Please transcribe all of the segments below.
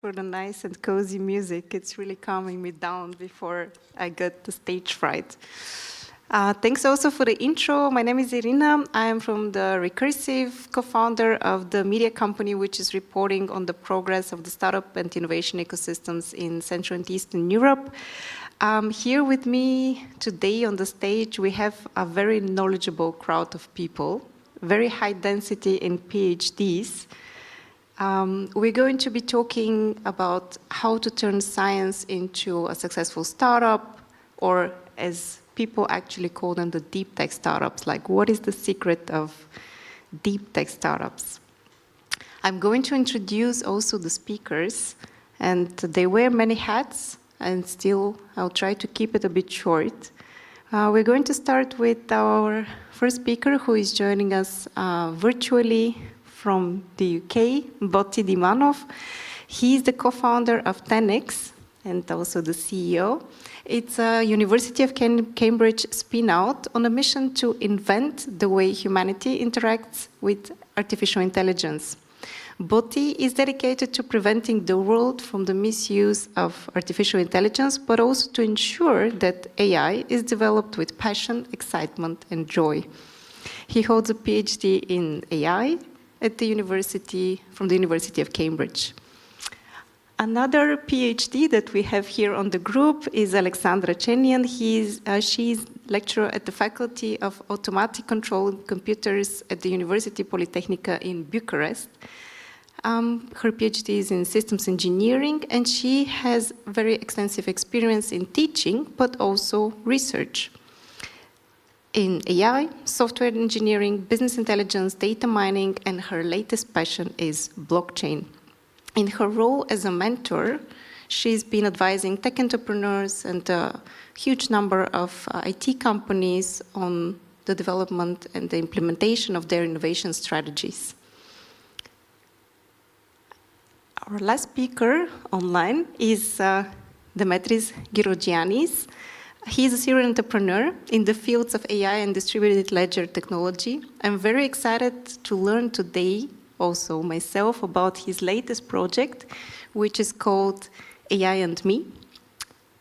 for the nice and cozy music. It's really calming me down before I get the stage fright. Thanks also for the intro. My name is Irina. I am from the Recursive, co-founder of the media company, which is reporting on the progress of the startup and innovation ecosystems in Central and Eastern Europe. Here with me today on the stage, we have a very knowledgeable crowd of people, very high density in PhDs. We're going to be talking about how to turn science into a successful startup, or as people actually call them, the deep tech startups. Like, what is the secret of deep tech startups? I'm going to introduce also the speakers, and they wear many hats, and still I'll try to keep it a bit short. We're going to start with our first speaker, who is joining us virtually from the UK, Botti Dimanov. He's the co-founder of 10x and also the CEO. It's a University of Cambridge spin-out on a mission to invent the way humanity interacts with artificial intelligence. Botti is dedicated to preventing the world from the misuse of artificial intelligence, but also to ensure that AI is developed with passion, excitement, and joy. He holds a PhD in AI at the university, from the University of Cambridge. Another PhD that we have here on the group is Alexandra Chenian. She's lecturer at the Faculty of Automatic Control and Computers at the University Polytechnica in Bucharest. Her PhD is in systems engineering, and she has very extensive experience in teaching, but also research in AI, software engineering, business intelligence, data mining, and her latest passion is blockchain. In her role as a mentor, she's been advising tech entrepreneurs and a huge number of IT companies on the development and the implementation of their innovation strategies. Our last speaker online is Demetris Girogiannis. He is a serial entrepreneur in the fields of AI and distributed ledger technology. I'm very excited to learn today also myself about his latest project, which is called AI and Me.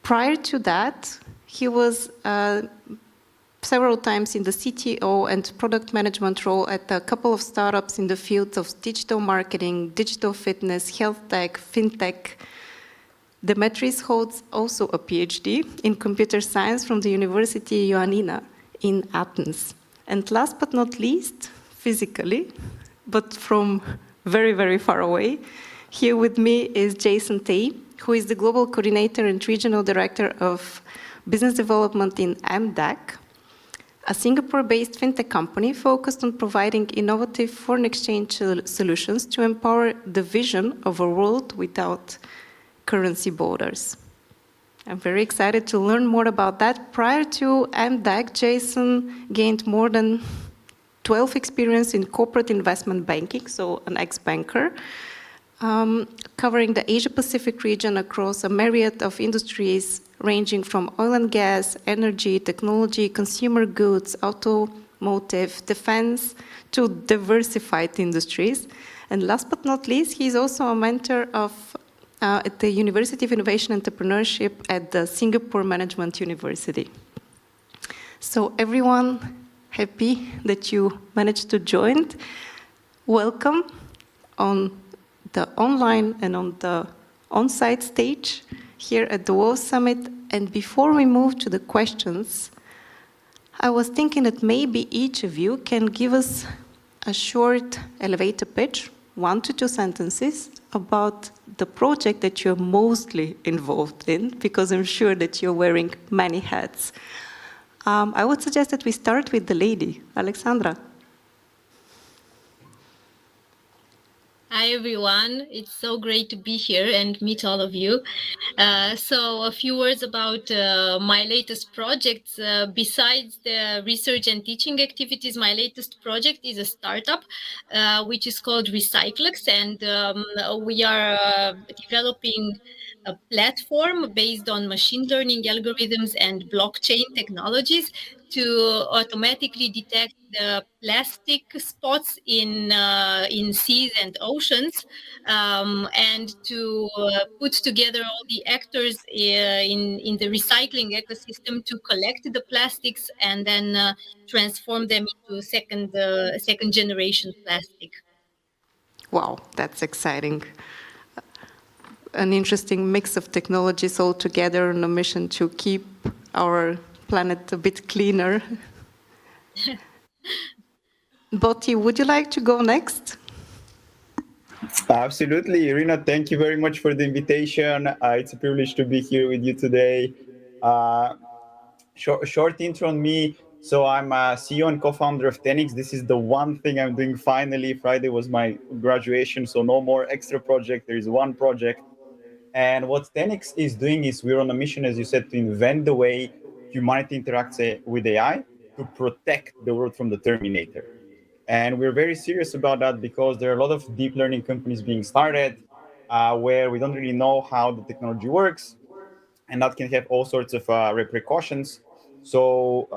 Prior to that, he was several times in the CTO and product management role at a couple of startups in the fields of digital marketing, digital fitness, health tech, fintech. Demetris holds also a PhD in computer science from the University Ioannina in Athens. And last but not least, physically, but from very, very far away, here with me is Jason Tay, who is the Global Coordinator and Regional Director of Business Development in MDAC, a Singapore-based fintech company focused on providing innovative foreign exchange solutions to empower the vision of a world without currency borders. I'm very excited to learn more about that. Prior to MDAC, Jason gained more than 12 experience in corporate investment banking, so an ex-banker, covering the Asia-Pacific region across a myriad of industries ranging from oil and gas, energy, technology, consumer goods, automotive, defense, to diversified industries. And last but not least, he's also a mentor at the University of Innovation Entrepreneurship at the Singapore Management University. So everyone, happy that you managed to join. Welcome on the online and on the on-site stage here at the World Summit. And before we move to the questions, I was thinking that maybe each of you can give us a short elevator pitch, 1 to 2 sentences, about the project that you're mostly involved in, because I'm sure that you're wearing many hats. I would suggest that we start with the lady, Alexandra. Hi, everyone. It's so great to be here and meet all of you. So a few words about my latest projects. Besides the research and teaching activities, my latest project is a startup, which is called Recyclex, and we are developing a platform based on machine learning algorithms and blockchain technologies to automatically detect the plastic spots in seas and oceans, and to put together all the actors in the recycling ecosystem to collect the plastics and then transform them into second generation plastic. Wow, that's exciting. An interesting mix of technologies all together on a mission to keep our planet a bit cleaner. Botti, would you like to go next? Absolutely, Irina. Thank you very much for the invitation. It's a privilege to be here with you today. Uh, short intro on me. So I'm a CEO and co-founder of Tenix. This is the one thing I'm doing finally. Friday was my graduation, so no more extra project. There is one project. And what Tenix is doing is we're on a mission, as you said, to invent the way humanity interacts with AI to protect the world from the Terminator. And we're very serious about that because there are a lot of deep learning companies being started where we don't really know how the technology works, and that can have all sorts of repercussions. So,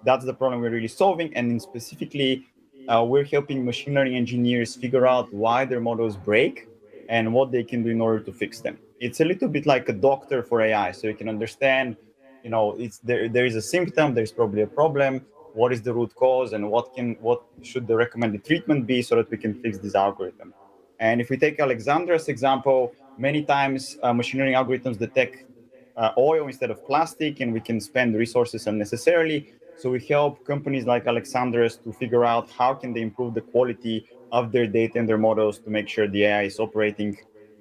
that's the problem we're really solving. And specifically, we're helping machine learning engineers figure out why their models break and what they can do in order to fix them. It's a little bit like a doctor for AI, so you can understand, it's there is a symptom, there's probably a problem, what is the root cause, and what should the recommended treatment be so that we can fix this algorithm. And if we take Alexandra's example, many times machine learning algorithms detect oil instead of plastic, and we can spend resources unnecessarily. So we help companies like Alexandra's to figure out how can they improve the quality of their data and their models to make sure the AI is operating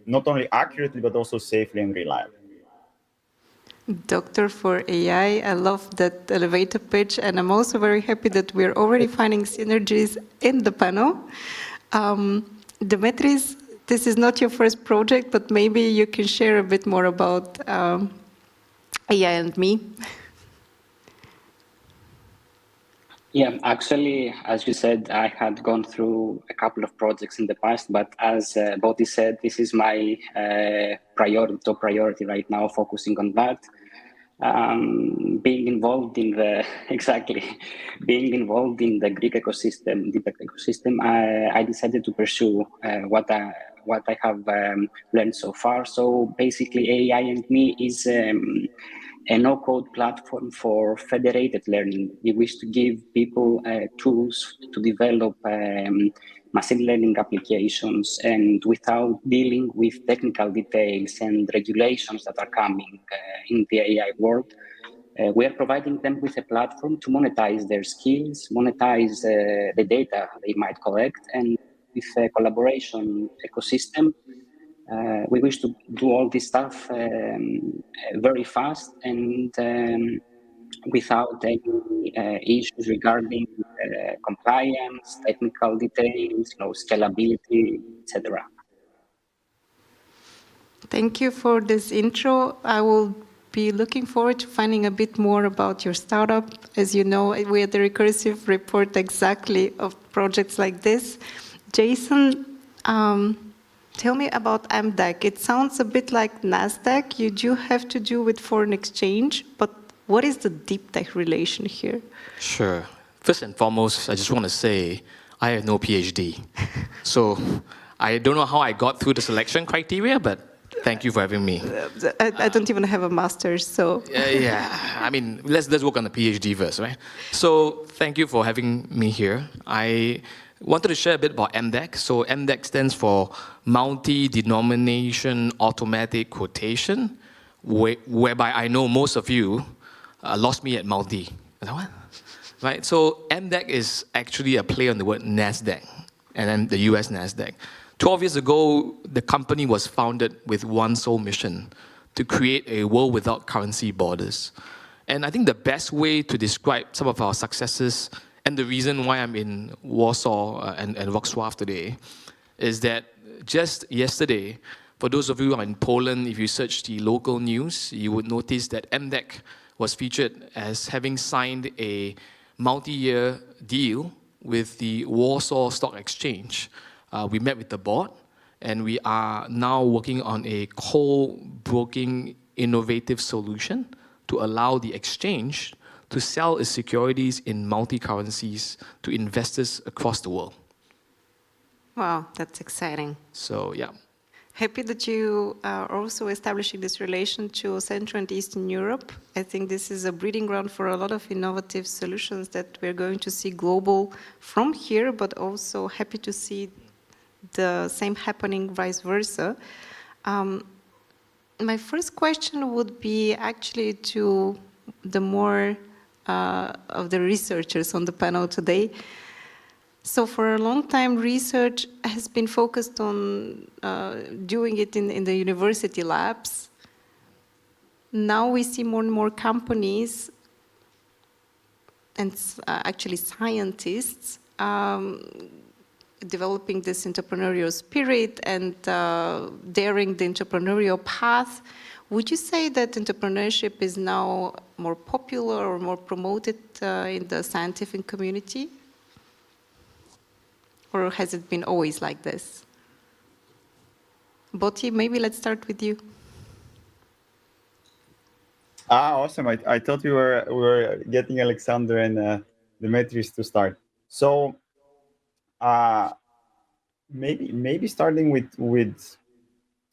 not only accurately, but also safely and reliably. Doctor for AI, I love that elevator pitch, and I'm also very happy that we're already finding synergies in the panel. Dimitris, this is not your first project, but maybe you can share a bit more about AI and me. Yeah, actually, as you said, I had gone through a couple of projects in the past, but as Botti said, this is my top priority right now, focusing on that. Being involved in the being involved in the Greek ecosystem, Deeptech ecosystem, I decided to pursue what I have learned so far. So basically, AI and me is a no-code platform for federated learning. We wish to give people tools to develop machine learning applications, and without dealing with technical details and regulations that are coming in the AI world. We are providing them with a platform to monetize their skills, monetize the data they might collect, and with a collaboration ecosystem, we wish to do all this stuff very fast and without any issues regarding compliance, technical details, scalability, etc. Thank you for this intro. I will be looking forward to finding a bit more about your startup. As you know, we at the Recursive report exactly of projects like this. Jason, tell me about MDAC. It sounds a bit like NASDAQ. You do have to do with foreign exchange, but what is the Deeptech relation here? Sure. First and foremost, I just want to say I have no PhD. So I don't know how I got through the selection criteria, but thank you for having me. I don't even have a master's, so... Yeah, I mean, let's work on the PhD first, right? So thank you for having me here. I wanted to share a bit about MDAC. So MDAC stands for Multi-Denomination Automatic Quotation, whereby I know most of you lost me at multi. What? Right? So MDAC is actually a play on the word NASDAQ, and then the US NASDAQ. 12 years ago, the company was founded with one sole mission, to create a world without currency borders. And I think the best way to describe some of our successes and the reason why I'm in Warsaw and Wrocław today is that just yesterday, for those of you who are in Poland, if you search the local news, you would notice that MDAC was featured as having signed a multi-year deal with the Warsaw Stock Exchange. We met with the board, and we are now working on a co-broking innovative solution to allow the exchange to sell its securities in multi-currencies to investors across the world. Wow, that's exciting. So, yeah. Happy that you are also establishing this relation to Central and Eastern Europe. I think this is a breeding ground for a lot of innovative solutions that we're going to see global from here, but also happy to see the same happening vice versa. My first question would be actually to the more of the researchers on the panel today. So for a long time, research has been focused on doing it in the university labs. Now we see more and more companies and actually scientists developing this entrepreneurial spirit and daring the entrepreneurial path. Would you say that entrepreneurship is now more popular or more promoted in the scientific community? Or has it been always like this? Boti, maybe let's start with you. Awesome. I thought we were getting Alexander and Demetris to start. So maybe starting with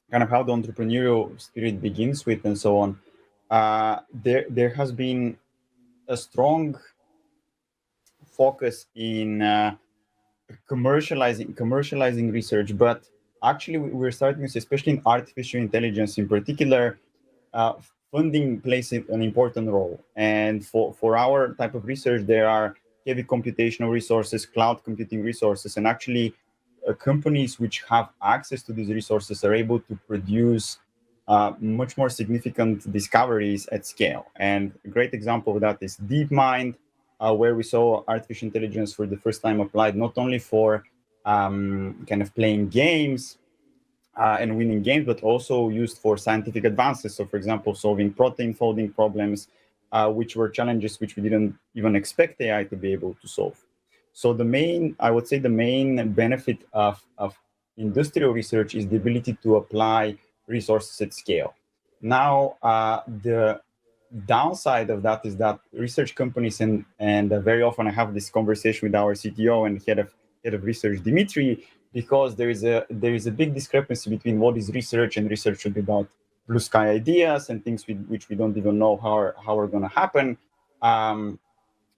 kind of how the entrepreneurial spirit begins with and so on. There has been a strong focus in commercializing research, but actually we're starting to see, especially in artificial intelligence in particular, funding plays an important role. And for our type of research, there are heavy computational resources, cloud computing resources, and actually companies which have access to these resources are able to produce much more significant discoveries at scale. And a great example of that is DeepMind, where we saw artificial intelligence for the first time applied not only for kind of playing games and winning games, but also used for scientific advances. So, for example, solving protein folding problems, which were challenges which we didn't even expect AI to be able to solve. So I would say the main benefit of industrial research is the ability to apply resources at scale. Now, the downside of that is that research companies and very often I have this conversation with our CTO and head of research, Dimitri, because there is a big discrepancy between what is research, and research should be about blue sky ideas and things which we don't even know how are going to happen,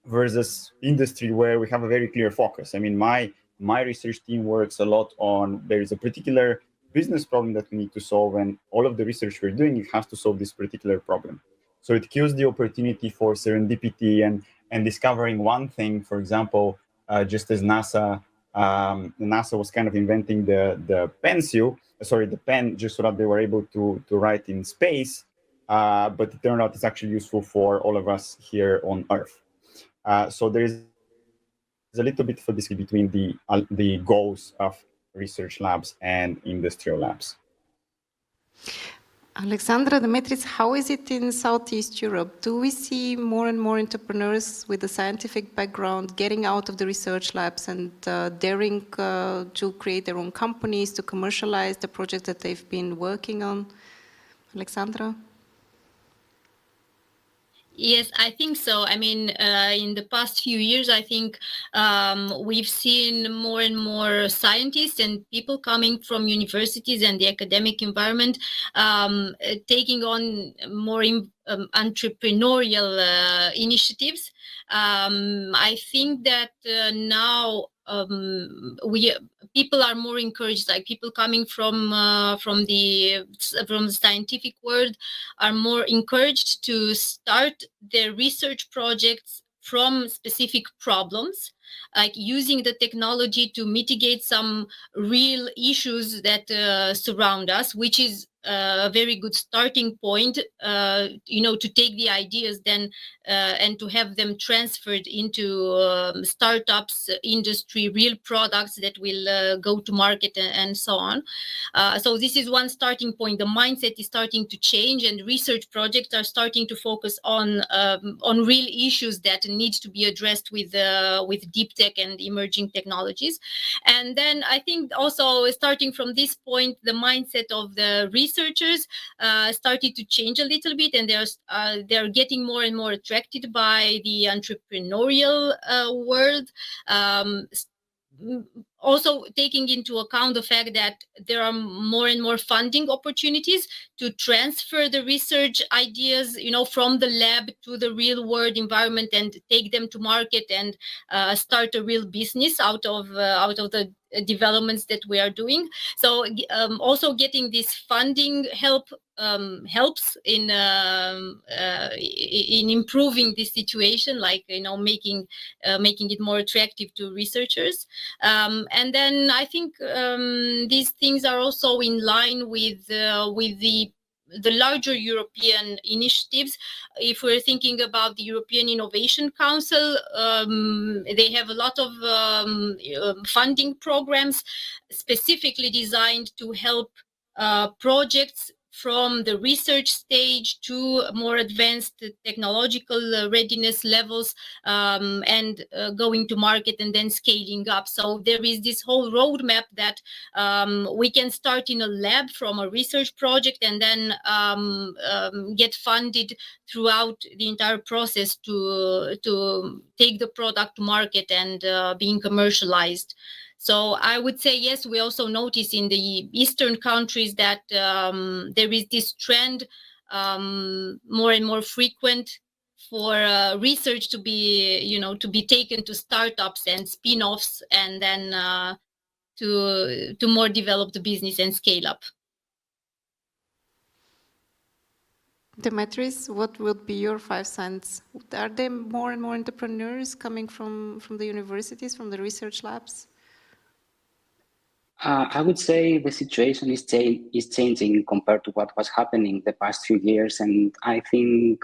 versus industry where we have a very clear focus. I mean, my research team works a lot on, there is a particular business problem that we need to solve, and all of the research we're doing, it has to solve this particular problem. So it kills the opportunity for serendipity and discovering one thing. For example, just as NASA was kind of inventing the pen, just so that they were able to write in space. But it turned out it's actually useful for all of us here on Earth. So there is a little bit of a disconnect between the goals of research labs and industrial labs. Alexandra, Demetris, how is it in Southeast Europe? Do we see more and more entrepreneurs with a scientific background getting out of the research labs and daring to create their own companies, to commercialize the projects that they've been working on? Alexandra? Yes, I think so. I mean, in the past few years, I think we've seen more and more scientists and people coming from universities and the academic environment taking on more entrepreneurial initiatives. I think that now people are more encouraged, like people coming from the scientific world are more encouraged to start their research projects from specific problems, like using the technology to mitigate some real issues that surround us, which is a very good starting point, to take the ideas then and to have them transferred into startups, industry, real products that will go to market and so on. So this is one starting point. The mindset is starting to change, and research projects are starting to focus on real issues that need to be addressed with deep tech and emerging technologies. And then I think also starting from this point, the mindset of the research researchers started to change a little bit, and they're getting more and more attracted by the entrepreneurial world. Also taking into account the fact that there are more and more funding opportunities to transfer the research ideas, from the lab to the real world environment and take them to market and start a real business out of the developments that we are doing. So also getting this funding helps in improving this situation, like making it more attractive to researchers. And then I think these things are also in line with the larger European initiatives. If we're thinking about the European Innovation Council, they have a lot of funding programs specifically designed to help projects from the research stage to more advanced technological readiness levels, and going to market and then scaling up. So there is this whole roadmap that we can start in a lab from a research project and then get funded throughout the entire process to take the product to market and being commercialized. So I would say, yes, we also notice in the Eastern countries that there is this trend, more and more frequent, for research to be taken to startups and spin-offs, and then to more develop the business and scale up. Demetris, what would be your 5 cents? Are there more and more entrepreneurs coming from the universities, from the research labs? I would say the situation is changing compared to what was happening the past few years, and I think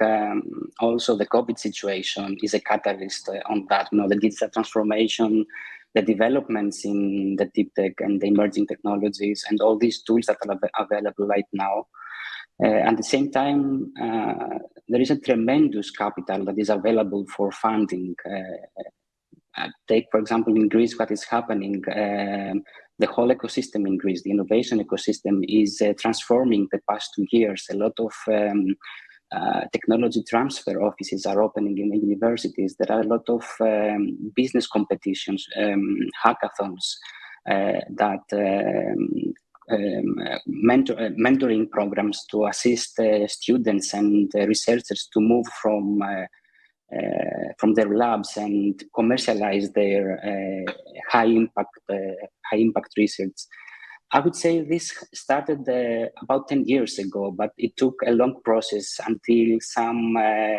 also the COVID situation is a catalyst on that. The digital transformation, the developments in the deep tech and the emerging technologies, and all these tools that are available right now. At the same time, there is a tremendous capital that is available for funding. Take, for example, in Greece, what is happening. The whole ecosystem in Greece, the innovation ecosystem, is transforming the past 2 years. A lot of technology transfer offices are opening in the universities. There are a lot of business competitions, hackathons, mentoring programs to assist students and researchers to move from their labs and commercialize their high impact research. I would say this started about 10 years ago, but it took a long process until some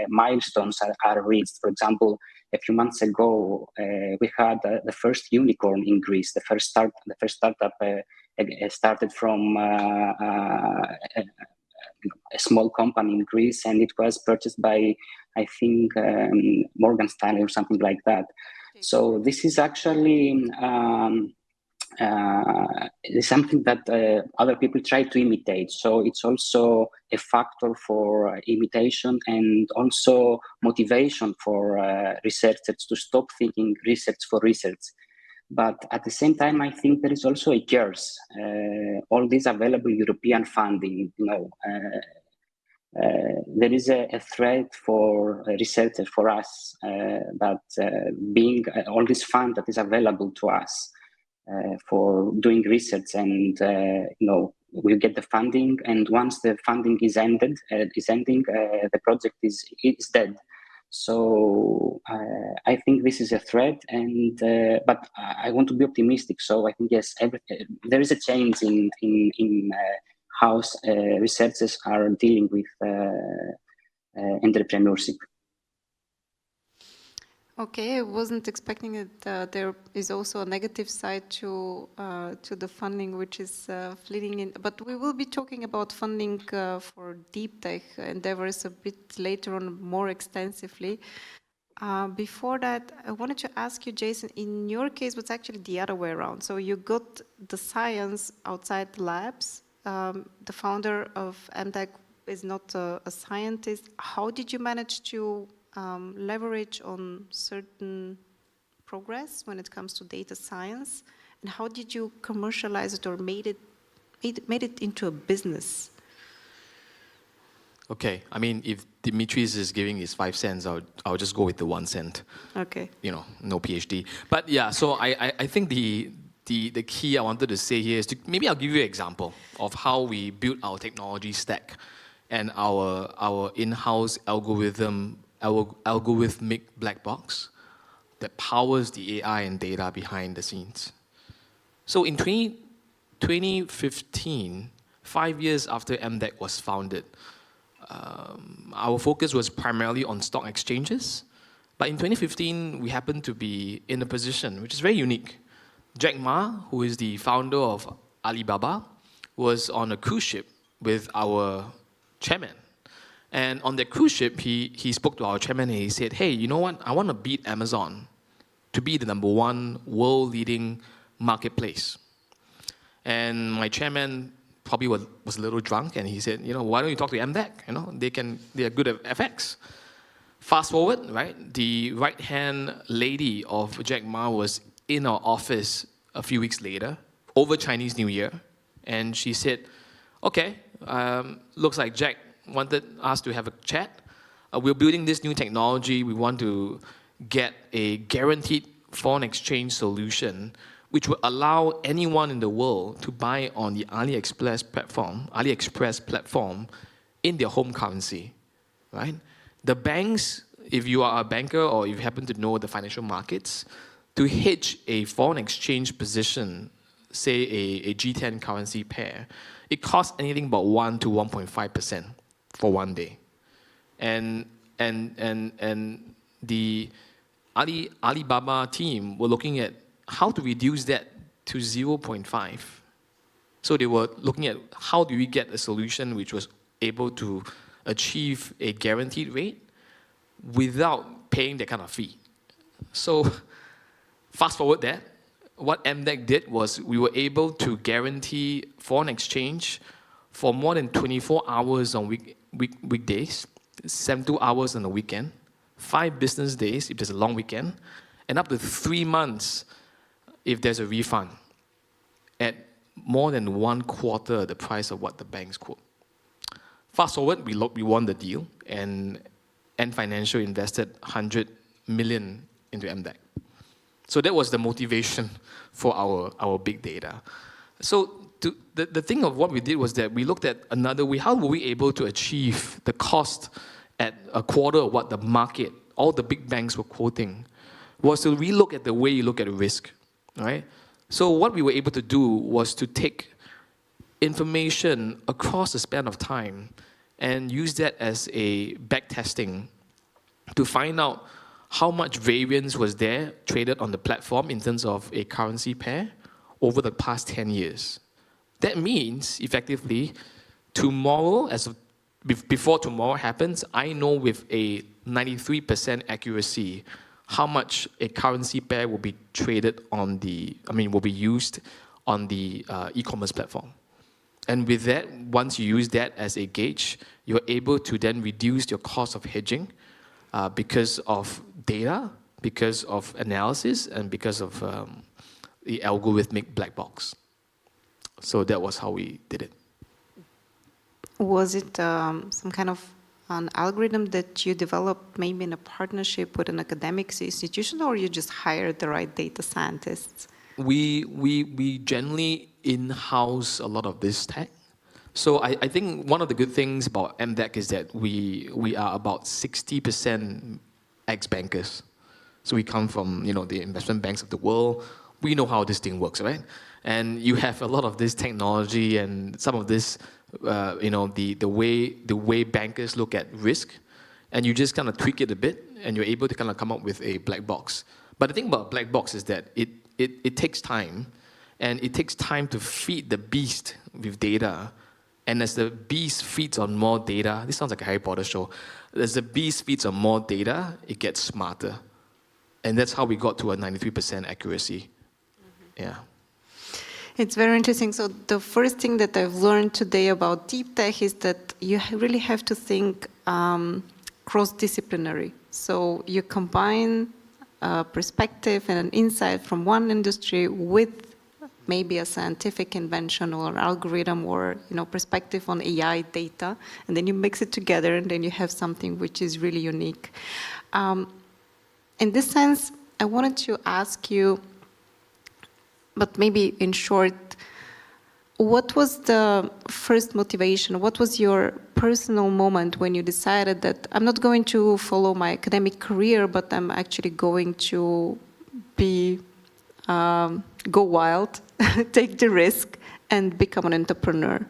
milestones are reached. For example, a few months ago, we had the first unicorn in Greece. The first startup started from a small company in Greece, and it was purchased by, I think, Morgan Stanley or something like that. So this is actually something that other people try to imitate. So it's also a factor for imitation and also motivation for researchers to stop thinking research for research. But at the same time, I think there is also a curse. All this available European funding, there is a threat for researchers, for us, that being all this fund that is available to us for doing research, and we get the funding, and once the funding is ending, the project is dead. So I think this is a threat, and but I want to be optimistic. So I think yes, there is a change in how researchers are dealing with entrepreneurship. Okay, I wasn't expecting that there is also a negative side to the funding, which is fleeting in. But we will be talking about funding for deep tech endeavors a bit later on, more extensively. Before that, I wanted to ask you, Jason, in your case, what's actually the other way around? So you got the science outside the labs. The founder of MTech is not a scientist. How did you manage to leverage on certain progress when it comes to data science, and how did you commercialize it or made it into a business? Okay, I mean, if Dimitris is giving his 5 cents, I'll just go with the 1 cent. Okay. You know, no PhD. But yeah, so I think the key I wanted to say here is maybe I'll give you an example of how we built our technology stack and our in-house algorithmic black box that powers the AI and data behind the scenes. So in 2015, 5 years after MDEC was founded, our focus was primarily on stock exchanges. But in 2015, we happened to be in a position which is very unique. Jack Ma, who is the founder of Alibaba, was on a cruise ship with our chairman. And on that cruise ship, he spoke to our chairman and he said, hey, you know what? I want to beat Amazon to be the #1 world-leading marketplace. And my chairman probably was a little drunk, and he said, you know, why don't you talk to MDEC? You know, they are good at FX. Fast forward, right? The right-hand lady of Jack Ma was in our office a few weeks later, over Chinese New Year, and she said, okay, looks like Jack wanted us to have a chat. We're building this new technology. We want to get a guaranteed foreign exchange solution which will allow anyone in the world to buy on the AliExpress platform in their home currency, right? The banks, if you are a banker or if you happen to know the financial markets, to hedge a foreign exchange position, say a G10 currency pair, it costs anything about 1 to 1.5% for 1 day. And the Alibaba team were looking at how to reduce that to 0.5. So they were looking at how do we get a solution which was able to achieve a guaranteed rate without paying that kind of fee. So fast forward that, what MDEC did was we were able to guarantee foreign exchange for more than 24 hours on weekdays, 72 hours on the weekend, 5 business days if there's a long weekend, and up to 3 months if there's a refund at more than 1/4 the price of what the banks quote. Fast forward, we won the deal, and Financial invested 100 million into MDEC. So that was the motivation for our big data. So the thing of what we did was that we looked at another way. How were we able to achieve the cost at 1/4 of what the market, all the big banks were quoting, was to relook at the way you look at risk, right? So what we were able to do was to take information across the span of time and use that as a back testing to find out how much variance was there traded on the platform in terms of a currency pair over the past 10 years. That means, effectively, tomorrow, before tomorrow happens, I know with a 93% accuracy how much a currency pair will be traded on will be used on the e-commerce platform. And with that, once you use that as a gauge, you're able to then reduce your cost of hedging because of data, because of analysis, and because of the algorithmic black box. So that was how we did it. Was it some kind of an algorithm that you developed maybe in a partnership with an academic institution, or you just hired the right data scientists? We generally in-house a lot of this tech. So I think one of the good things about MDEC is that we are about 60% ex-bankers. So we come from the investment banks of the world. We know how this thing works, right? And you have a lot of this technology and some of this, the way bankers look at risk, and you just kind of tweak it a bit, and you're able to kind of come up with a black box. But the thing about black box is that it takes time, and it takes time to feed the beast with data. And as the beast feeds on more data, this sounds like a Harry Potter show. As the beast feeds on more data, it gets smarter. And that's how we got to a 93% accuracy. Mm-hmm. Yeah. It's very interesting. So the first thing that I've learned today about Deeptech is that you really have to think cross-disciplinary. So you combine a perspective and an insight from one industry with maybe a scientific invention or an algorithm or perspective on AI data, and then you mix it together, and then you have something which is really unique. In this sense, I wanted to ask you, but maybe in short, what was the first motivation? What was your personal moment when you decided that I'm not going to follow my academic career, but I'm actually going to go wild, take the risk, and become an entrepreneur?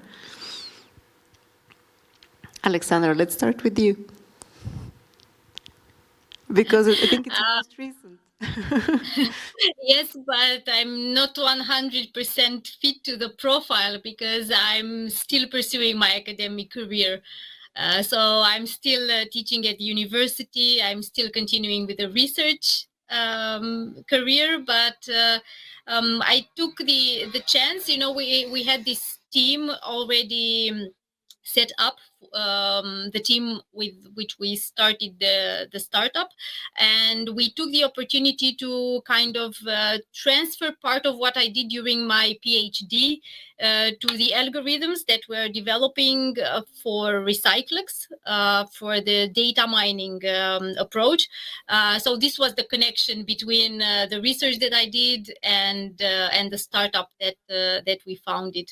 Alexandra, let's start with you. Because I think it's the most recent. Yes, but I'm not 100% fit to the profile because I'm still pursuing my academic career. So I'm still teaching at university. I'm still continuing with the research career, but I took the chance. We had this team already set up, the team with which we started the startup, and we took the opportunity to kind of transfer part of what I did during my PhD to the algorithms that we're developing for Recyclex, for the data mining approach. So this was the connection between the research that I did and the startup that we founded.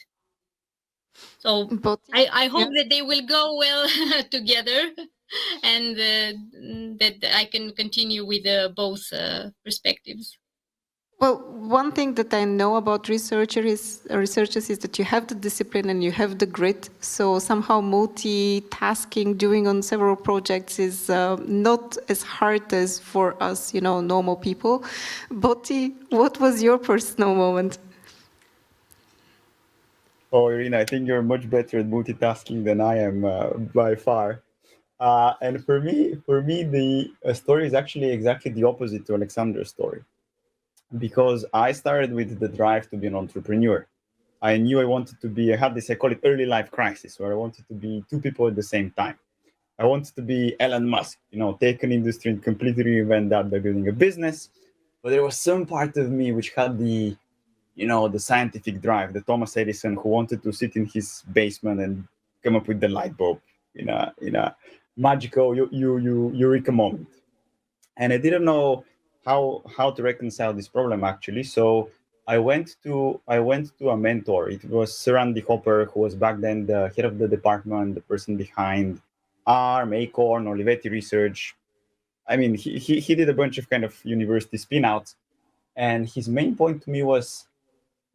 So I hope that they will go well together, and that I can continue with both perspectives. Well, one thing that I know about researchers is that you have the discipline and you have the grit. So somehow multitasking, doing on several projects is not as hard as for us, normal people. Boti, what was your personal moment? Oh, Irina, I think you're much better at multitasking than I am by far. And for me, the story is actually exactly the opposite to Alexander's story, because I started with the drive to be an entrepreneur. I knew I wanted to be. I had this, I call it early life crisis, where I wanted to be two people at the same time. I wanted to be Elon Musk, take an industry and completely reinvent that by building a business. But there was some part of me which had the scientific drive, the Thomas Edison who wanted to sit in his basement and come up with the light bulb in a magical eureka moment. And I didn't know how to reconcile this problem actually. So I went to a mentor. It was Sir Andy Hopper, who was back then the head of the department, the person behind ARM, Acorn, Olivetti Research. I mean, he did a bunch of kind of university spin-outs, and his main point to me was,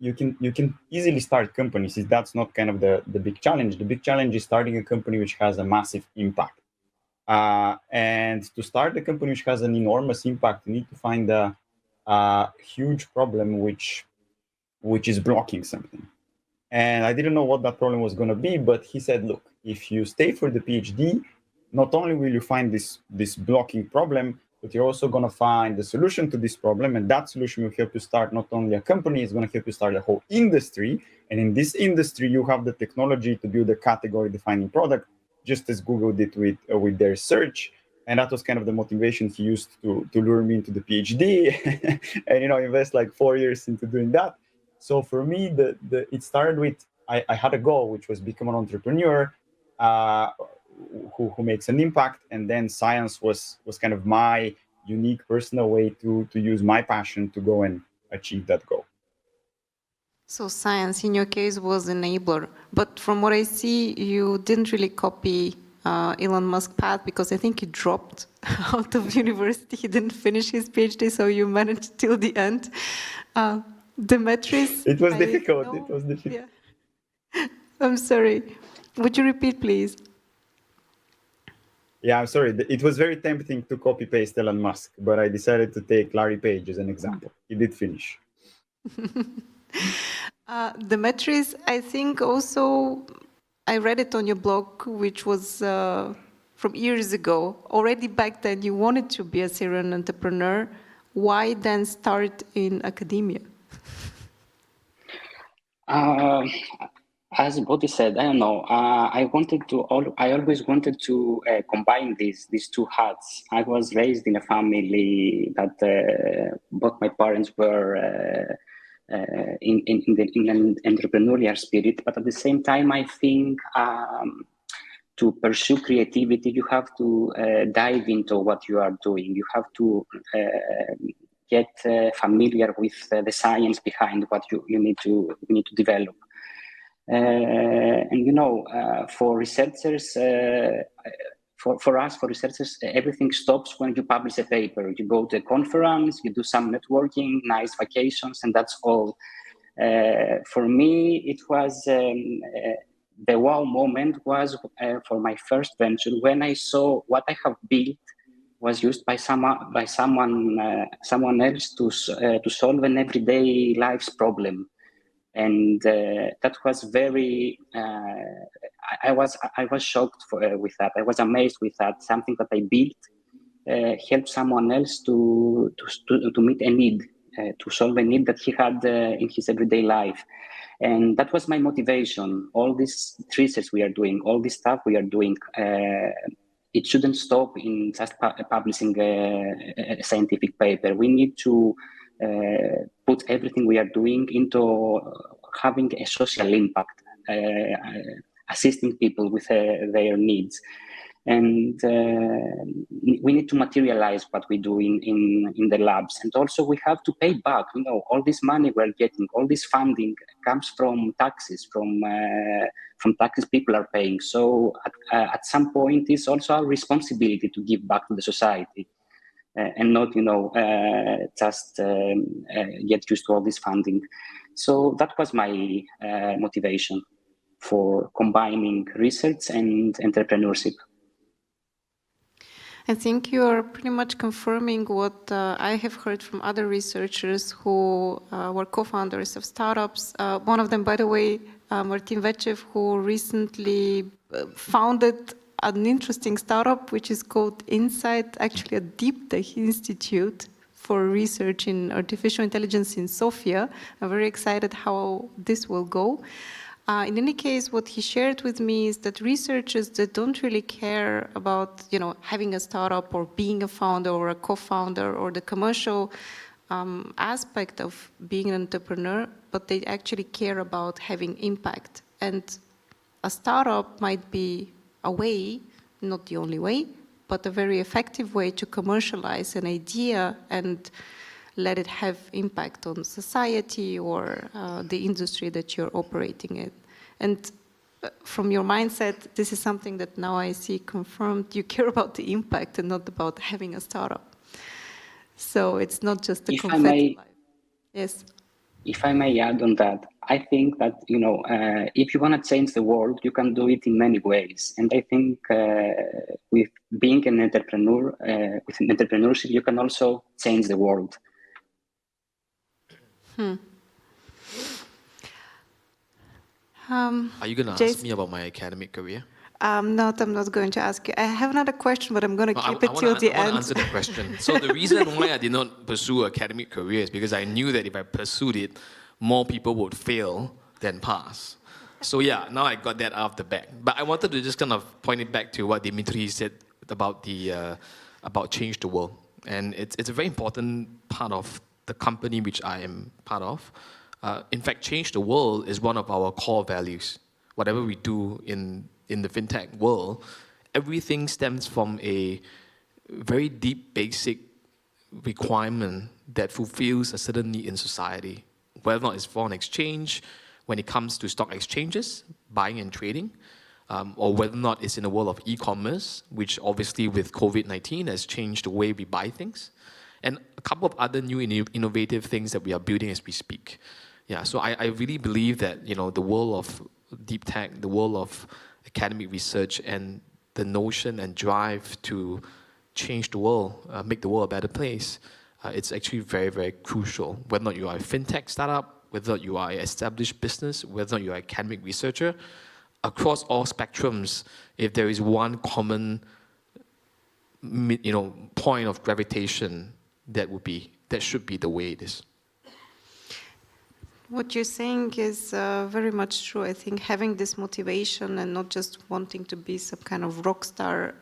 you can easily start companies. That's not kind of the big challenge. The big challenge is starting a company which has a massive impact. And to start a company which has an enormous impact, you need to find a huge problem which is blocking something. And I didn't know what that problem was going to be, but he said, look, if you stay for the PhD, not only will you find this blocking problem, but you're also going to find the solution to this problem. And that solution will help you start not only a company, it's going to help you start a whole industry. And in this industry, you have the technology to build a category defining product, just as Google did with their search. And that was kind of the motivation he used to lure me into the PhD and, invest like 4 years into doing that. So for me, it started with, I had a goal, which was become an entrepreneur who makes an impact. And then science was kind of my unique personal way to use my passion to go and achieve that goal. So science, in your case, was enabler. But from what I see, you didn't really copy Elon Musk path, because I think he dropped out of university. He didn't finish his PhD, so you managed till the end. Demetris? It was difficult. It was difficult. Yeah. I'm sorry. Would you repeat, please? Yeah, I'm sorry. It was very tempting to copy-paste Elon Musk, but I decided to take Larry Page as an example. He did finish. Demetris, I think also, I read it on your blog, which was from years ago. Already back then, you wanted to be a serial entrepreneur. Why then start in academia? As Bodhi said, I don't know. I always wanted to combine these two hats. I was raised in a family that both my parents were in an entrepreneurial spirit. But at the same time, I think to pursue creativity, you have to dive into what you are doing. You have to get familiar with the science behind what you need to develop. And for researchers, for us, for researchers, everything stops when you publish a paper. You go to a conference, you do some networking, nice vacations, and that's all. For me, it was the wow moment was for my first venture when I saw what I have built was used by someone else to solve an everyday life's problem. And that was very. I was shocked with that. I was amazed with that. Something that I built helped someone else to meet a need, to solve a need that he had in his everyday life, and that was my motivation. All this research we are doing, all this stuff we are doing, it shouldn't stop in just publishing a scientific paper. We need to put everything we are doing into having a social impact, assisting people with their needs. And we need to materialize what we do in the labs. And also we have to pay back. All this money we're getting, all this funding comes from taxes, from taxes people are paying. So at some point, it's also our responsibility to give back to the society. And not, just get used to all this funding. So that was my motivation for combining research and entrepreneurship. I think you are pretty much confirming what I have heard from other researchers who were co-founders of startups. One of them, by the way, Martin Vechev, who recently founded an interesting startup which is called Insight, actually a Deeptech institute for research in artificial intelligence in Sofia. I'm very excited how this will go. In any case, what he shared with me is that researchers that don't really care about, having a startup or being a founder or a co-founder or the commercial aspect of being an entrepreneur, but they actually care about having impact. And a startup might be a way, not the only way, but a very effective way to commercialize an idea and let it have impact on society or the industry that you're operating in. And from your mindset, this is something that now I see confirmed. You care about the impact and not about having a startup. So it's not just a confetti life. Yes. If I may add on that, I think that, if you want to change the world, you can do it in many ways. And I think with being an entrepreneur, with entrepreneurship, you can also change the world. Are you going to ask me about my academic career? No, I'm not going to ask you. I have another question, but I'm going to keep it till the end. I want to answer that question. So the reason why I did not pursue academic career is because I knew that if I pursued it, more people would fail than pass. So yeah, now I got that out of the bag. But I wanted to just kind of point it back to what Dimitri said about about change the world. And it's a very important part of the company which I am part of. In fact, change the world is one of our core values. Whatever we do in the fintech world, everything stems from a very deep, basic requirement that fulfills a certain need in society. Whether or not it's foreign exchange, when it comes to stock exchanges, buying and trading, or whether or not it's in the world of e-commerce, which obviously with COVID-19 has changed the way we buy things, and a couple of other new innovative things that we are building as we speak. Yeah, so I really believe that the world of deep tech, the world of academic research, and the notion and drive to change the world, make the world a better place, it's actually very, very crucial. Whether or not you are a fintech startup, whether or not you are an established business, whether or not you are an academic researcher, across all spectrums, if there is one common point of gravitation, that should be the way it is. What you're saying is very much true. I think having this motivation and not just wanting to be some kind of rock star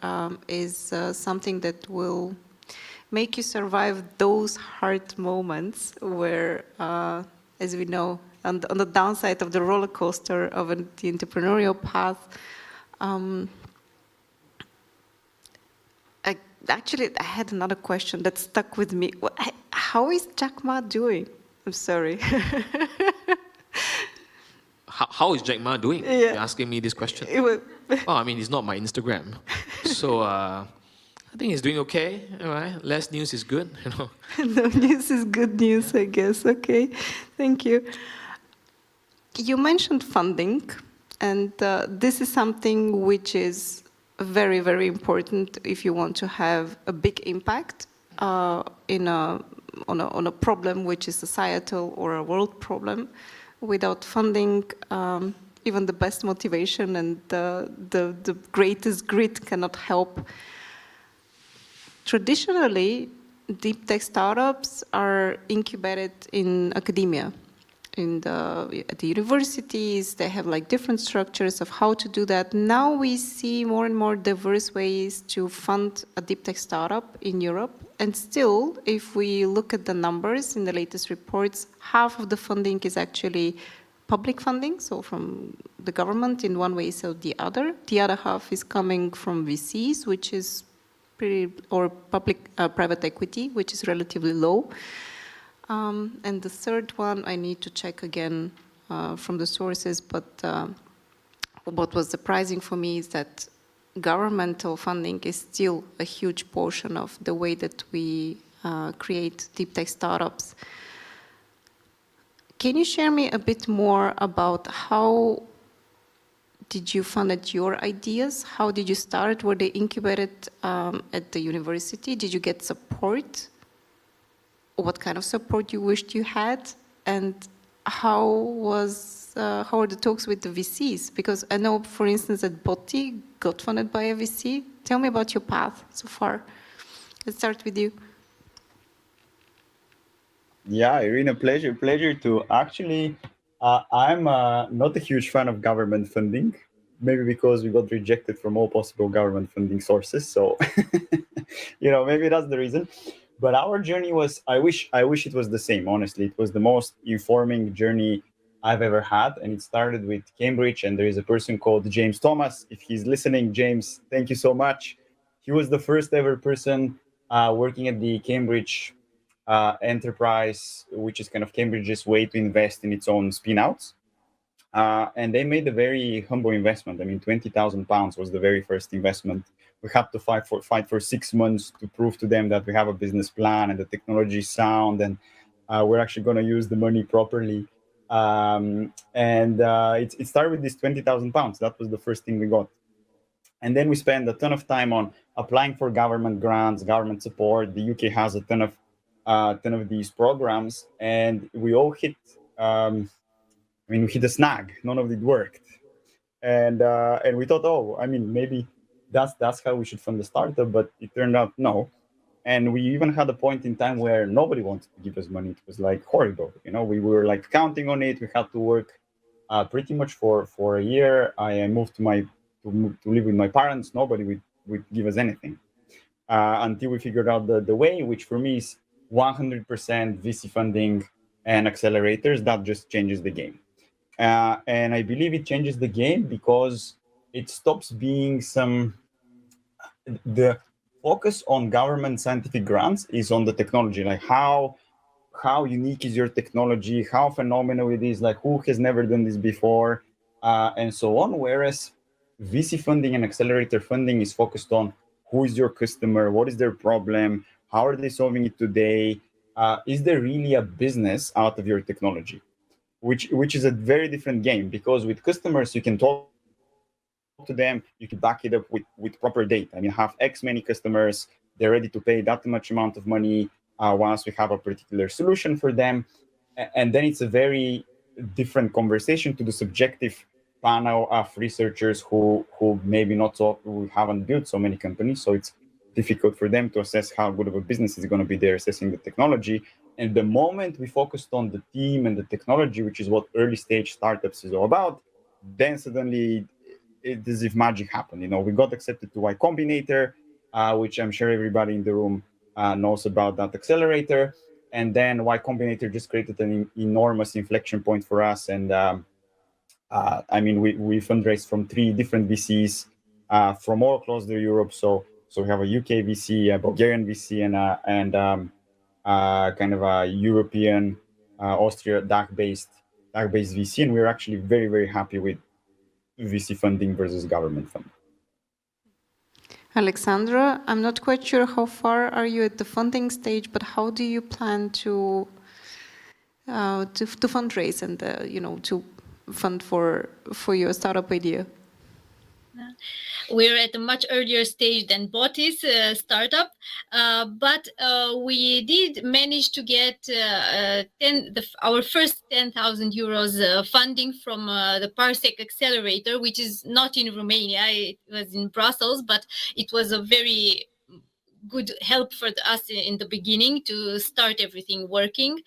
is something that will make you survive those hard moments where as we know, on the downside of the roller coaster of the entrepreneurial path. I had another question that stuck with me. How is Jack Ma doing? I'm sorry. How is Jack Ma doing? Yeah. You're asking me this question. Well, I mean, it's not my Instagram. So I think he's doing okay. All right. Less news is good, you know. no news is good news, I guess. Okay, thank you. You mentioned funding, and this is something which is very, very important if you want to have a big impact on a problem which is societal or a world problem. Without funding, even the best motivation and the greatest grit cannot help. Traditionally, deep tech startups are incubated in academia. At the universities, they have like different structures of how to do that. Now we see more and more diverse ways to fund a deep tech startup in Europe. And still, if we look at the numbers in the latest reports, half of the funding is actually public funding, so from the government in one way or the other. The other half is coming from VCs, which is or private equity, which is relatively low. And the third one, I need to check again from the sources, but what was surprising for me is that governmental funding is still a huge portion of the way that we create deep tech startups. Can you share me a bit more about how did you fund your ideas? How did you start? Were they incubated at the university? Did you get support? What kind of support you wished you had, and how are the talks with the VCs? Because I know, for instance, that Botti got funded by a VC. Tell me about your path so far. Let's start with you. Yeah, Irina, pleasure to actually. I'm not a huge fan of government funding, maybe because we got rejected from all possible government funding sources. So, maybe that's the reason. But our journey was, I wish it was the same, honestly. It was the most informing journey I've ever had. And it started with Cambridge. And there is a person called James Thomas. If he's listening, James, thank you so much. He was the first ever person working at the Cambridge enterprise, which is kind of Cambridge's way to invest in its own spin-outs. And they made a very humble investment. I mean, £20,000 was the very first investment. We had to fight for 6 months to prove to them that we have a business plan and the technology is sound, and we're actually going to use the money properly. It started with this £20,000. That was the first thing we got. And then we spent a ton of time on applying for government grants, government support. The UK has a ton of these programs, and we all hit. We hit a snag. None of it worked, and we thought, maybe that's how we should fund the startup. But it turned out no, and we even had a point in time where nobody wanted to give us money. It was like horrible. We were like counting on it. We had to work pretty much for a year. I moved to live with my parents. Nobody would give us anything until we figured out the way, which for me is 100% VC funding and accelerators. That just changes the game. And I believe it changes the game because it stops being the focus on government scientific grants is on the technology, like how unique is your technology, how phenomenal it is, like who has never done this before, and so on. Whereas VC funding and accelerator funding is focused on who is your customer, what is their problem, how are they solving it today, is there really a business out of your technology? Which is a very different game, because with customers you can talk to them, you can back it up with proper data. Have X many customers, they're ready to pay that much amount of money once we have a particular solution for them. And then it's a very different conversation to the subjective panel of researchers who maybe who haven't built so many companies. So it's difficult for them to assess how good of a business is going to be there assessing the technology. And the moment we focused on the team and the technology, which is what early stage startups is all about, then suddenly it's as if magic happened. We got accepted to Y Combinator, which I'm sure everybody in the room knows about that accelerator. And then Y Combinator just created an enormous inflection point for us. And I mean, we fundraised from 3 different VCs from all across Europe. So we have a UK VC, a Bulgarian VC, and kind of a European, Austria DACH-based VC. And we're actually very, very happy with VC funding versus government funding. Alexandra, I'm not quite sure how far are you at the funding stage, but how do you plan to fundraise and to fund for your startup idea? We're at a much earlier stage than Boti's startup, but we did manage to get our first 10,000 euros funding from the Parsec Accelerator, which is not in Romania. It was in Brussels, but it was a very good help for us in the beginning to start everything working.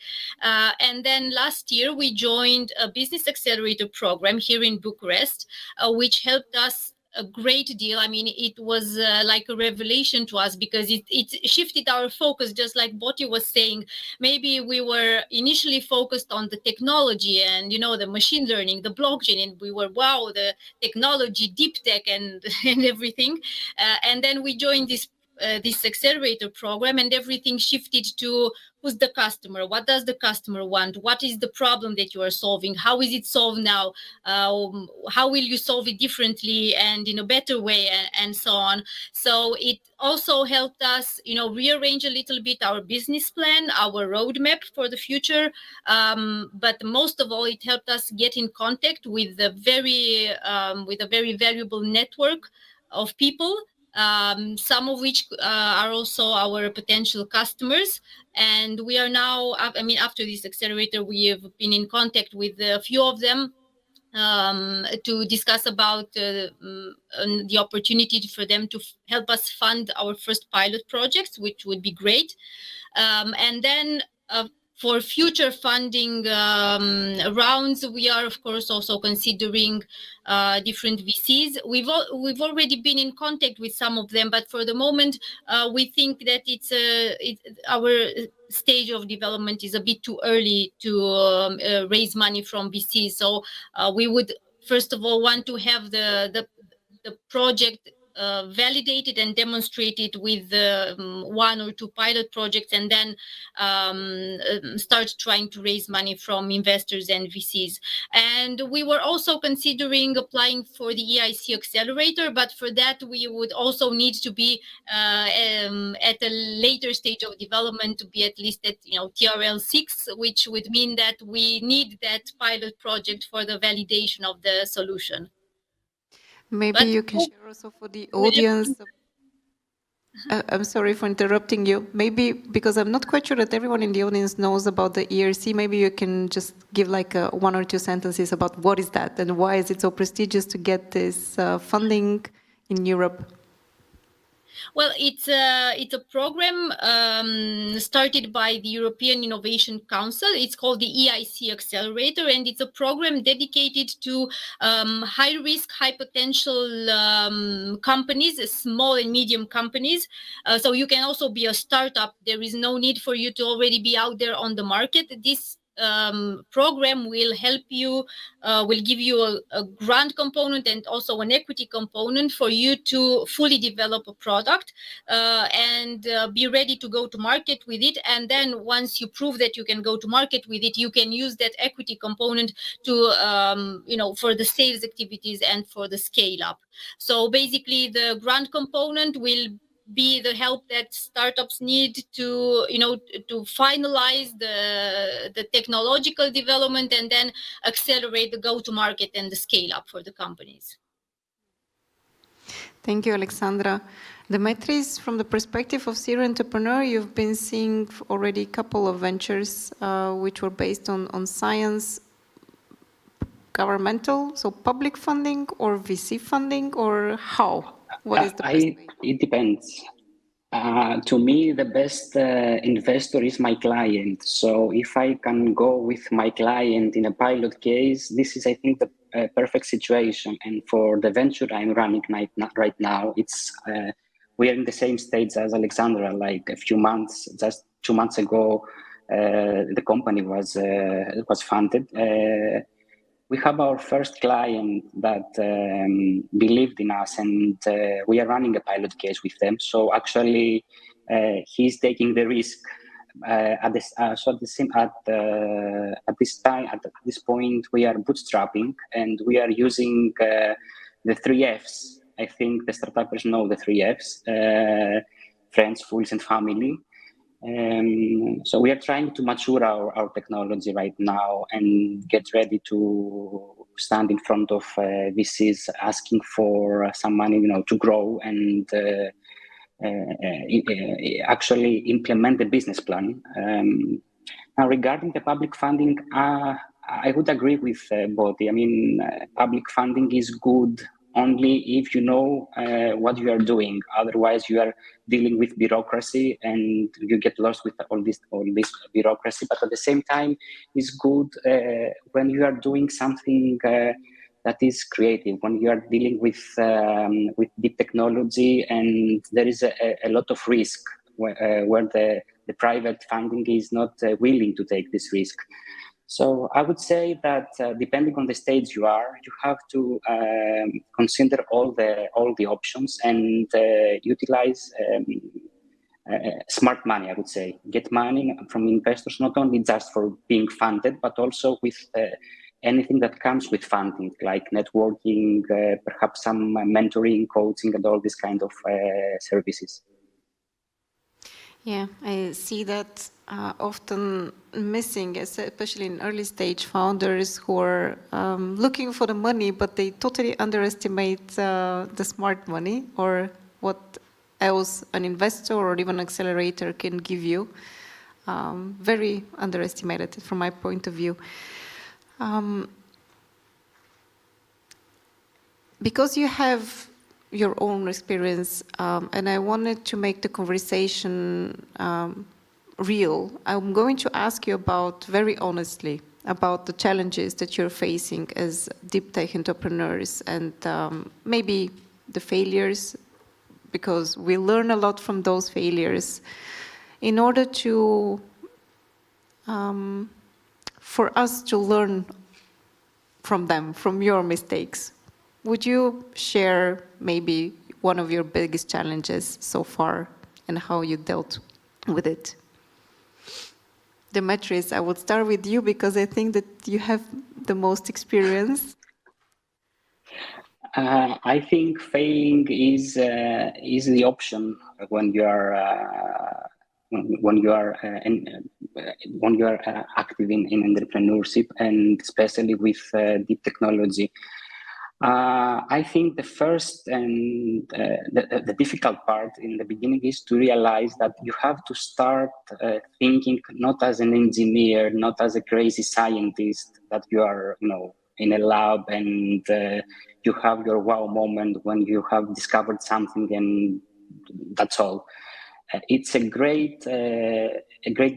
And then last year we joined a business accelerator program here in Bucharest, which helped us a great deal. I mean, it was like a revelation to us because it shifted our focus, just like Boti was saying. Maybe we were initially focused on the technology and, the machine learning, the blockchain, and we were, wow, the technology, Deeptech and everything. And then we joined this accelerator program, and everything shifted to who's the customer, what does the customer want, what is the problem that you are solving, how is it solved now, how will you solve it differently and in a better way, and so on. So it also helped us rearrange a little bit our business plan, our roadmap for the future, but most of all it helped us get in contact with a very valuable network of people, some of which are also our potential customers. And we are now, after this accelerator, we have been in contact with a few of them to discuss about the opportunity for them to help us fund our first pilot projects, which would be great. And then for future funding rounds, we are of course also considering different VCs. We've already been in contact with some of them, but for the moment, we think that our stage of development is a bit too early to raise money from VCs. So we would first of all want to have the project validated and demonstrated with 1 or 2 pilot projects, and then start trying to raise money from investors and VCs. And we were also considering applying for the EIC accelerator, but for that we would also need to be at a later stage of development, to be at least at TRL 6, which would mean that we need that pilot project for the validation of the solution. Maybe you can share also for the audience. I'm sorry for interrupting you. Maybe because I'm not quite sure that everyone in the audience knows about the ERC, maybe you can just give like 1 or 2 sentences about what is that and why is it so prestigious to get this funding in Europe? Well, it's a program started by the European Innovation Council. It's called the EIC Accelerator, and it's a program dedicated to high risk, high potential companies, small and medium companies. So you can also be a startup. There is no need for you to already be out there on the market. This program will help you, will give you a grant component and also an equity component for you to fully develop a product and be ready to go to market with it. And then once you prove that you can go to market with it, you can use that equity component to, for the sales activities and for the scale up. So basically the grant component will be the help that startups need to finalize the technological development and then accelerate the go-to-market and the scale-up for the companies. Thank you, Alexandra. Dimitris, from the perspective of serial entrepreneur, you've been seeing already a couple of ventures which were based on science, governmental, so public funding or VC funding, or how? What is the best way? It depends. To me, the best investor is my client. So if I can go with my client in a pilot case, this is, I think, the perfect situation. And for the venture I'm running right now, it's we are in the same stage as Alexandra. Like a few months, just 2 months ago, the company was funded. We have our first client that believed in us, and we are running a pilot case with them. So actually, he's taking the risk. At this point, we are bootstrapping, and we are using the 3 Fs. I think the startuppers know the 3 Fs: friends, fools, and family. So we are trying to mature our technology right now and get ready to stand in front of VCs asking for some money, to grow and actually implement the business plan. Now, regarding the public funding, I would agree with Bodhi. I mean, public funding is good only if you know what you are doing. Otherwise, you are dealing with bureaucracy and you get lost with all this bureaucracy. But at the same time, it's good when you are doing something that is creative, when you are dealing with deep technology and there is a lot of risk where the private funding is not willing to take this risk. So I would say that depending on the stage you are, you have to consider all the options and utilize smart money. I would say get money from investors, not only just for being funded, but also with anything that comes with funding, like networking, perhaps some mentoring, coaching, and all these kind of services. Yeah, I see that often missing, especially in early stage founders who are looking for the money, but they totally underestimate the smart money or what else an investor or even accelerator can give you. Very underestimated from my point of view. Because you have your own experience, and I wanted to make the conversation real, I'm going to ask you very honestly, about the challenges that you're facing as deep tech entrepreneurs and maybe the failures, because we learn a lot from those failures in order to, for us to learn from them, from your mistakes. Would you share maybe one of your biggest challenges so far and how you dealt with it? Demetrius, I would start with you because I think that you have the most experience. I think failing is the option when you are active in entrepreneurship, and especially with deep technology. I think the first and the difficult part in the beginning is to realize that you have to start thinking not as an engineer, not as a crazy scientist, that you are, in a lab and you have your wow moment when you have discovered something and that's all. It's a great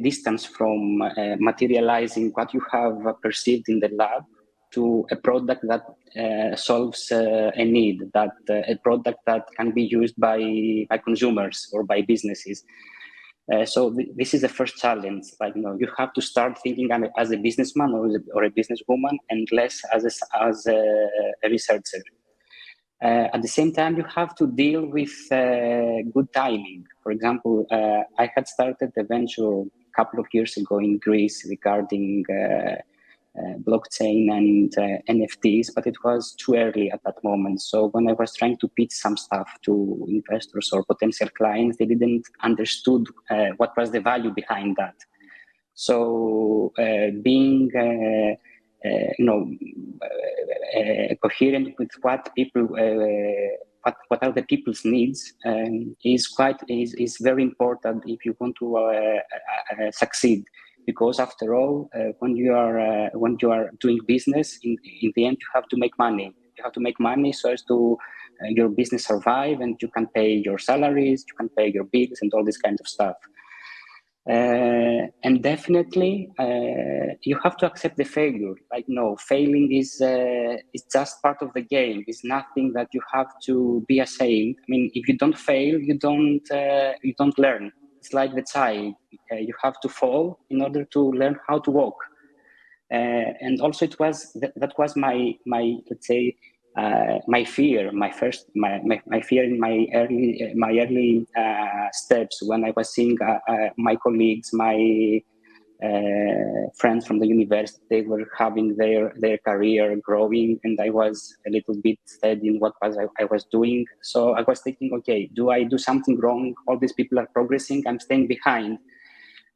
distance from materializing what you have perceived in the lab to a product that solves a need, that a product that can be used by consumers or by businesses. So this is the first challenge. You have to start thinking as a businessman or a businesswoman, and less as a researcher. At the same time, you have to deal with good timing. For example, I had started a venture a couple of years ago in Greece regarding blockchain and NFTs, but it was too early at that moment. So when I was trying to pitch some stuff to investors or potential clients, they didn't understood what was the value behind that. So being coherent with what people, what are the people's needs, is very important if you want to succeed. Because after all, when you are doing business, in the end you have to make money. You have to make money so as to your business survive, and you can pay your salaries, you can pay your bills, and all this kind of stuff. And definitely, you have to accept the failure. Failing is just part of the game. It's nothing that you have to be ashamed. I mean, if you don't fail, you don't learn. it's like the child. You have to fall in order to learn how to walk. And also it was that was my let's say my fear, my fear in my early steps, when I was seeing my colleagues, my friends from the university, they were having their career growing, and I was a little bit steady in what I was doing. So I was thinking, okay, do I do something wrong? All these people are progressing, I'm staying behind.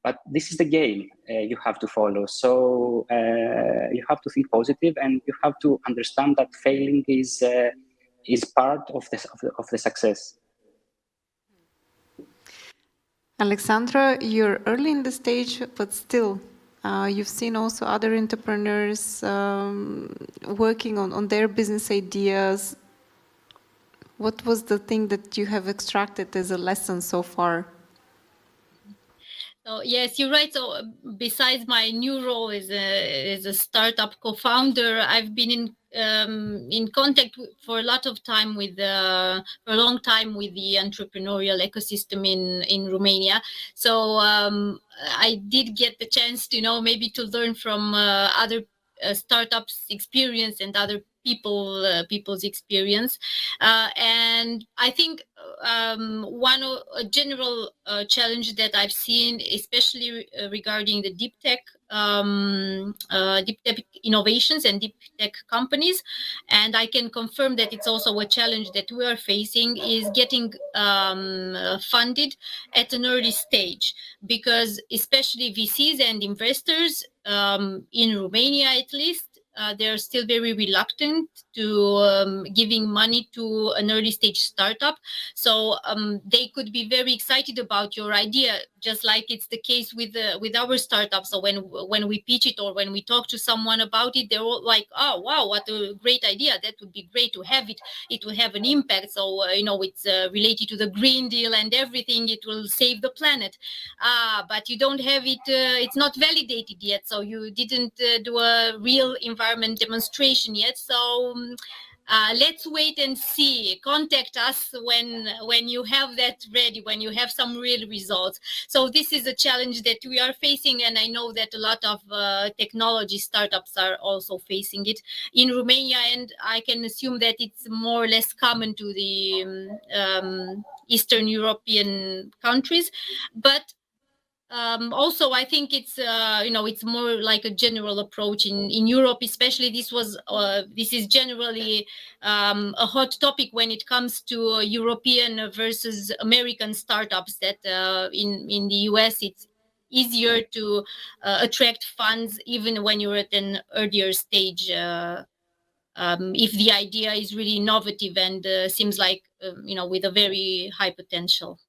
But this is the game you have to follow. So you have to think positive, and you have to understand that failing is part of the success. Alexandra, you're early in the stage, but still, you've seen also other entrepreneurs working on their business ideas. What was the thing that you have extracted as a lesson so far? So yes, you're right. So besides my new role as a startup co-founder, I've been in contact for a lot of time for a long time with the entrepreneurial ecosystem in Romania. So I did get the chance to maybe to learn from other startups experience and other people's experience, and I think a general challenge that I've seen, especially regarding the deep tech innovations and deep tech companies, and I can confirm that it's also a challenge that we are facing, is getting funded at an early stage, because especially VCs and investors in Romania, at least, they're still very reluctant to giving money to an early stage startup. So they could be very excited about your idea, just like it's the case with our startups. So when we pitch it or when we talk to someone about it, they're all like, "Oh wow, what a great idea! That would be great to have it. It will have an impact. So it's related to the Green Deal and everything. It will save the planet." But you don't have it. It's not validated yet. So you didn't do a real environment demonstration yet. So let's wait and see. Contact us when you have that ready, when you have some real results. So this is a challenge that we are facing, and I know that a lot of technology startups are also facing it in Romania, and I can assume that it's more or less common to the Eastern European countries. But also, I think it's it's more like a general approach in Europe, especially. This is generally a hot topic when it comes to European versus American startups. That in the US, it's easier to attract funds even when you're at an earlier stage. If the idea is really innovative and seems like with a very high potential.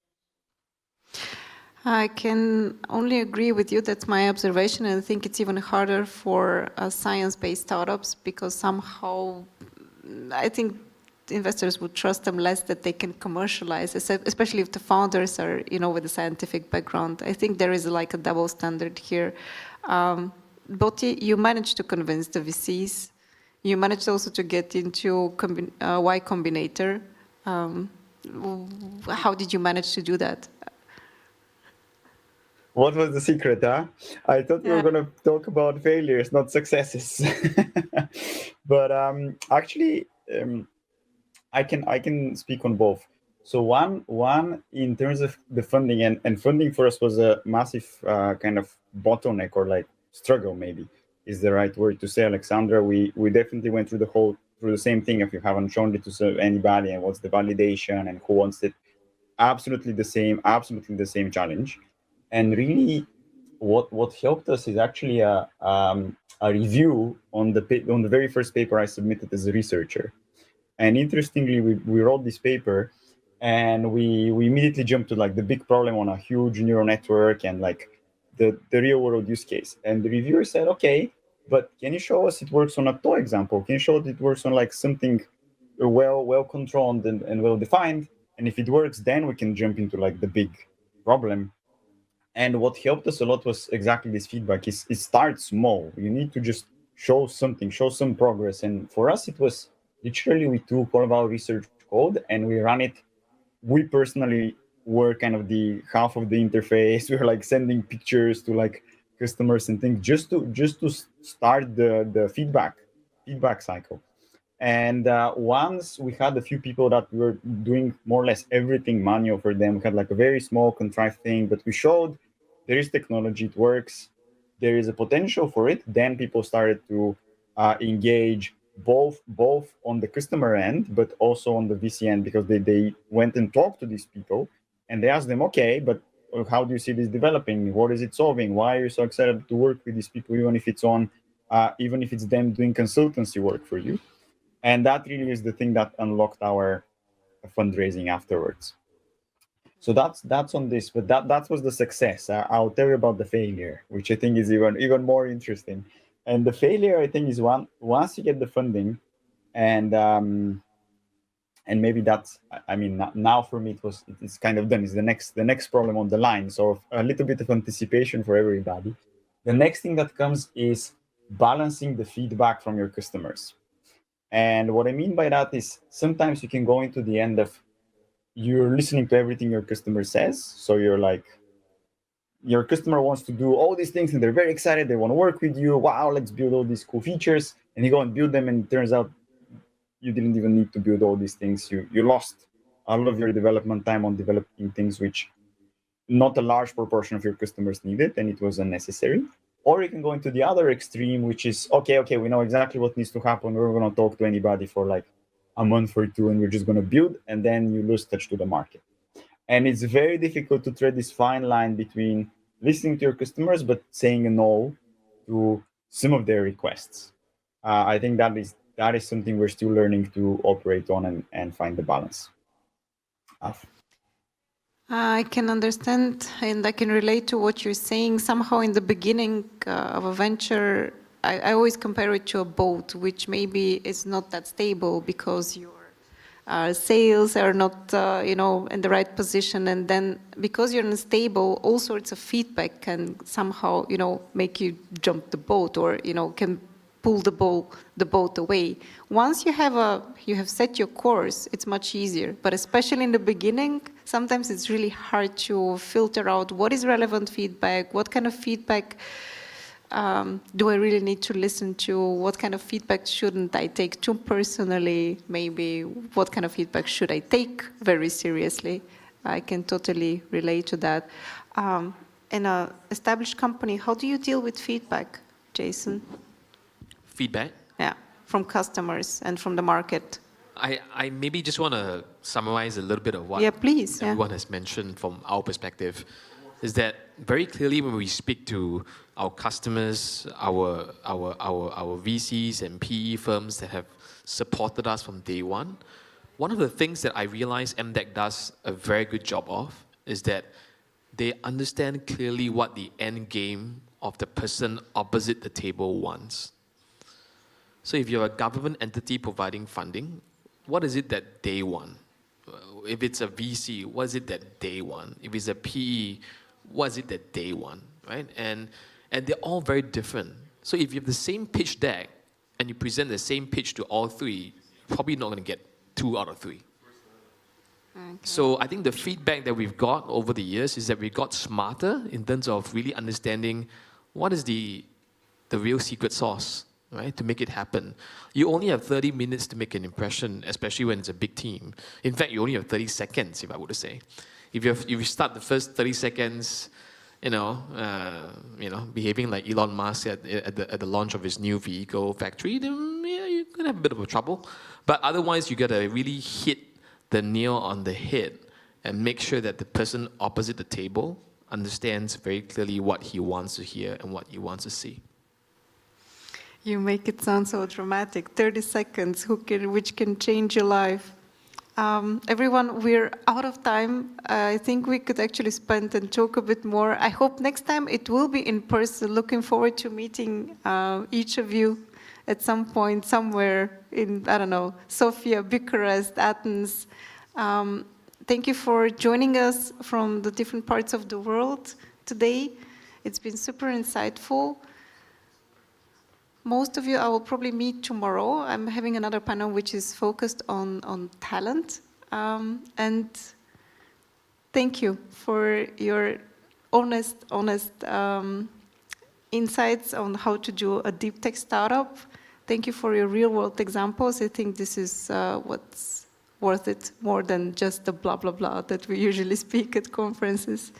I can only agree with you. That's my observation, and I think it's even harder for science-based startups, because somehow I think investors would trust them less that they can commercialize, especially if the founders are, with a scientific background. I think there is like a double standard here. Botti, you managed to convince the VCs. You managed also to get into Y Combinator. How did you manage to do that? What was the secret, huh? I thought we were going to talk about failures, not successes. But actually, I can speak on both. So one in terms of the funding, and funding for us was a massive kind of bottleneck, or like struggle, maybe is the right word to say, Alexandra. We definitely went through the same thing. If you haven't shown it to anybody, and what's the validation and who wants it, absolutely the same challenge. And really, what helped us is actually a review on the very first paper I submitted as a researcher. And interestingly, we wrote this paper, and we immediately jumped to like the big problem on a huge neural network and like the real world use case. And the reviewer said, okay, but can you show us it works on a toy example? Can you show that it works on like something well controlled and well defined? And if it works, then we can jump into like the big problem. And what helped us a lot was exactly this feedback. It starts small. You need to just show something, show some progress. And for us, it was literally we took all of our research code and we ran it. We personally were kind of the half of the interface. We were like sending pictures to like customers and things just to start the feedback cycle. And once we had a few people that were doing more or less everything manual for them, we had like a very small contrived thing, but we showed there is technology, it works, there is a potential for it. Then people started to engage both on the customer end, but also on the VC end, because they went and talked to these people and they asked them, okay, but how do you see this developing? What is it solving? Why are you so excited to work with these people, even if it's them doing consultancy work for you? And that really is the thing that unlocked our fundraising afterwards. So that's on this, but that was the success. I'll tell you about the failure, which I think is even more interesting. And the failure, I think, is once you get the funding, and maybe that's, I mean, now for me it's kind of done. It's the next problem on the line. So a little bit of anticipation for everybody. The next thing that comes is balancing the feedback from your customers. And what I mean by that is sometimes you can go into the end of you're listening to everything your customer says. So you're like, your customer wants to do all these things and they're very excited. They want to work with you. Wow, let's build all these cool features. And you go and build them, and it turns out you didn't even need to build all these things. You lost a lot of your development time on developing things which not a large proportion of your customers needed, and it was unnecessary. Or you can go into the other extreme, which is, okay, we know exactly what needs to happen. We're going to talk to anybody for like a month or two, and we're just going to build, and then you lose touch to the market. And it's very difficult to tread this fine line between listening to your customers, but saying no to some of their requests. I think that is something we're still learning to operate on and find the balance. I can understand and I can relate to what you're saying. Somehow in the beginning of a venture, I always compare it to a boat, which maybe is not that stable because your sales are not, in the right position. And then because you're unstable, all sorts of feedback can somehow, make you jump the boat or, can pull the boat away. Once you have set your course, it's much easier. But especially in the beginning, sometimes it's really hard to filter out what is relevant feedback, what kind of feedback do I really need to listen to, what kind of feedback shouldn't I take too personally, maybe what kind of feedback should I take very seriously. I can totally relate to that. In an established company, how do you deal with feedback, Jason? Feedback? Yeah, from customers and from the market. I maybe just want to summarize a little bit of what everyone has mentioned from our perspective. Is that very clearly when we speak to our customers, our VCs and PE firms that have supported us from day one of the things that I realize MDEC does a very good job of is that they understand clearly what the end game of the person opposite the table wants. So if you're a government entity providing funding, what is it that they want? If it's a VC, what is it that they want? If it's a PE, what is it that they want, right? And they're all very different. So if you have the same pitch deck and you present the same pitch to all three, you're probably not going to get 2 out of 3. Okay. So I think the feedback that we've got over the years is that we got smarter in terms of really understanding what is the real secret sauce, right, to make it happen. You only have 30 minutes to make an impression, especially when it's a big team. In fact, you only have 30 seconds, if I were to say. If you start the first 30 seconds, behaving like Elon Musk at the launch of his new vehicle factory, then you're going to have a bit of a trouble. But otherwise, you got to really hit the nail on the head and make sure that the person opposite the table understands very clearly what he wants to hear and what he wants to see. You make it sound so dramatic. 30 seconds, which can change your life. Everyone, we're out of time. I think we could actually spend and talk a bit more. I hope next time it will be in person. Looking forward to meeting each of you at some point, somewhere in, I don't know, Sofia, Bucharest, Athens. Thank you for joining us from the different parts of the world today. It's been super insightful. Most of you I will probably meet tomorrow. I'm having another panel which is focused on talent. And Thank you for your honest insights on how to do a deep tech startup. Thank you for your real-world examples. I think this is what's worth it more than just the blah, blah, blah that we usually speak at conferences.